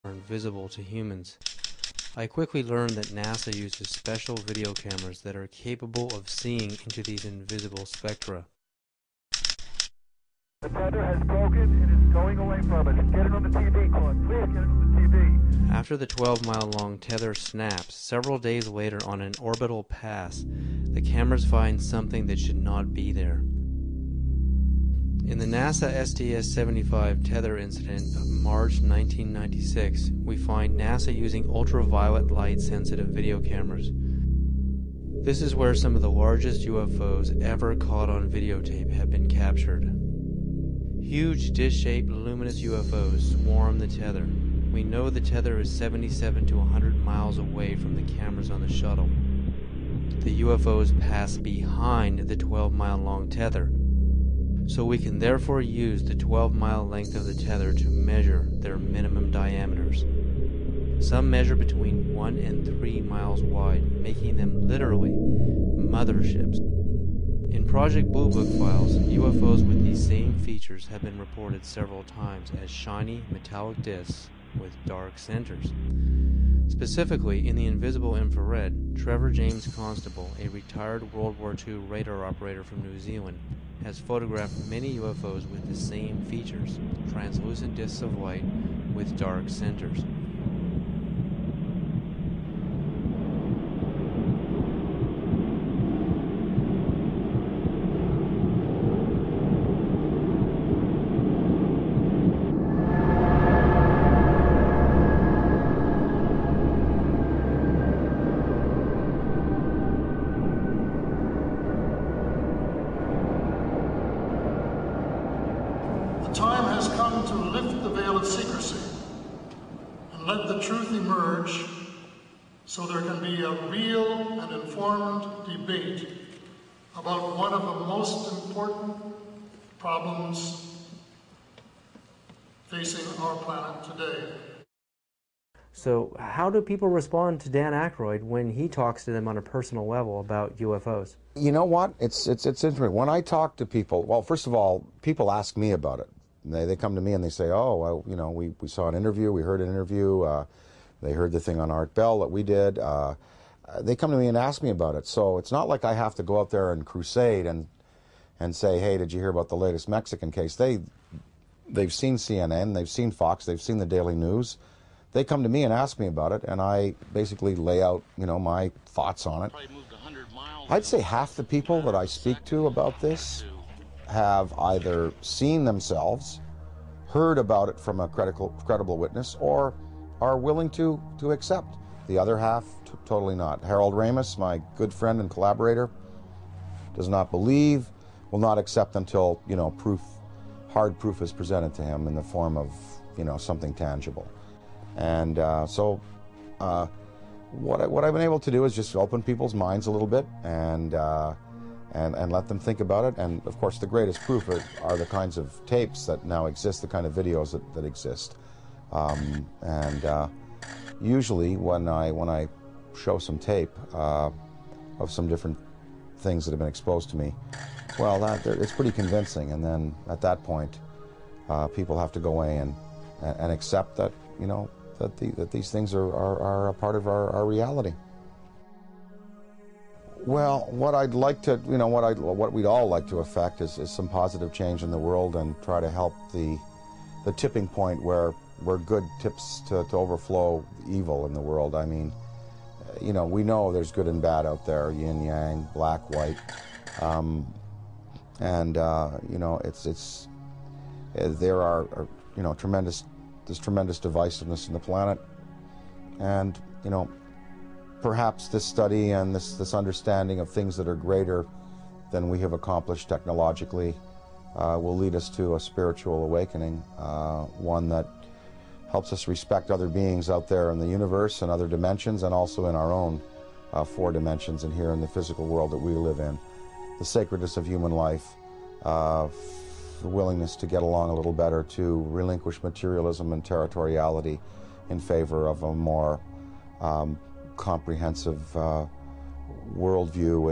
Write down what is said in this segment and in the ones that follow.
invisible to humans. I quickly learned that NASA uses special video cameras that are capable of seeing into these invisible spectra. The tether has broken and is going away from us. Get it on the TV, Claude. Please get it on the TV. After the 12-mile-long tether snaps, several days later on an orbital pass, the cameras find something that should not be there. In the NASA STS-75 tether incident of March 1996, we find NASA using ultraviolet light-sensitive video cameras. This is where some of the largest UFOs ever caught on videotape have been captured. Huge dish-shaped luminous UFOs swarm the tether. We know the tether is 77 to 100 miles away from the cameras on the shuttle. The UFOs pass behind the 12-mile-long tether, so we can therefore use the 12-mile length of the tether to measure their minimum diameters. Some measure between 1 and 3 miles wide, making them literally motherships. In Project Blue Book files, UFOs with these same features have been reported several times as shiny metallic discs with dark centers. Specifically, in the invisible infrared, Trevor James Constable, a retired World War II radar operator from New Zealand, has photographed many UFOs with the same features, translucent discs of light with dark centers. Time has come to lift the veil of secrecy and let the truth emerge so there can be a real and informed debate about one of the most important problems facing our planet today. So how do people respond to Dan Aykroyd when he talks to them on a personal level about UFOs? You know what? It's interesting. When I talk to people, well, first of all, people ask me about it. They come to me and they say, oh, well, you know, we saw an interview, we heard an interview, they heard the thing on Art Bell that we did. They come to me and ask me about it. So it's not like I have to go out there and crusade and say, hey, did you hear about the latest Mexican case? They've seen CNN, they've seen Fox, they've seen the Daily News. They come to me and ask me about it, and I basically lay out, you know, my thoughts on it. I'd say half the people that I speak to about this have either seen themselves, heard about it from a credible witness, or are willing to accept. The other half, totally not. Harold Ramis, my good friend and collaborator, does not believe, will not accept until, you know, hard proof is presented to him in the form of, you know, something tangible. And what I've been able to do is just open people's minds a little bit and let them think about it. And of course, the greatest proof are the kinds of tapes that now exist, the kind of videos that exist. Usually, when I show some tape of some different things that have been exposed to me, well, it's pretty convincing. And then at that point, people have to go away and accept that, you know, that these things are a part of our reality. Well, what I'd like to, you know, what we'd all like to affect is some positive change in the world and try to help the tipping point where good tips to overflow evil in the world. I mean, you know, we know there's good and bad out there, yin yang, black, white, you know, there are you know, there's tremendous divisiveness in the planet, and you know, perhaps this study and this understanding of things that are greater than we have accomplished technologically will lead us to a spiritual awakening, one that helps us respect other beings out there in the universe and other dimensions, and also in our own 4 dimensions and here in the physical world that we live in. The sacredness of human life, the willingness to get along a little better, to relinquish materialism and territoriality in favor of a more comprehensive worldview,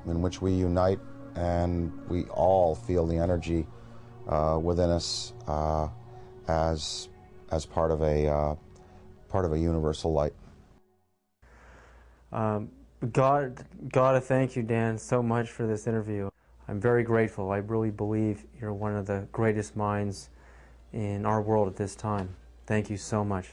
in which we unite and we all feel the energy within us as as part of a universal light. Gotta thank you, Dan, so much for this interview. I'm very grateful. I really believe you're one of the greatest minds in our world at this time. Thank you so much.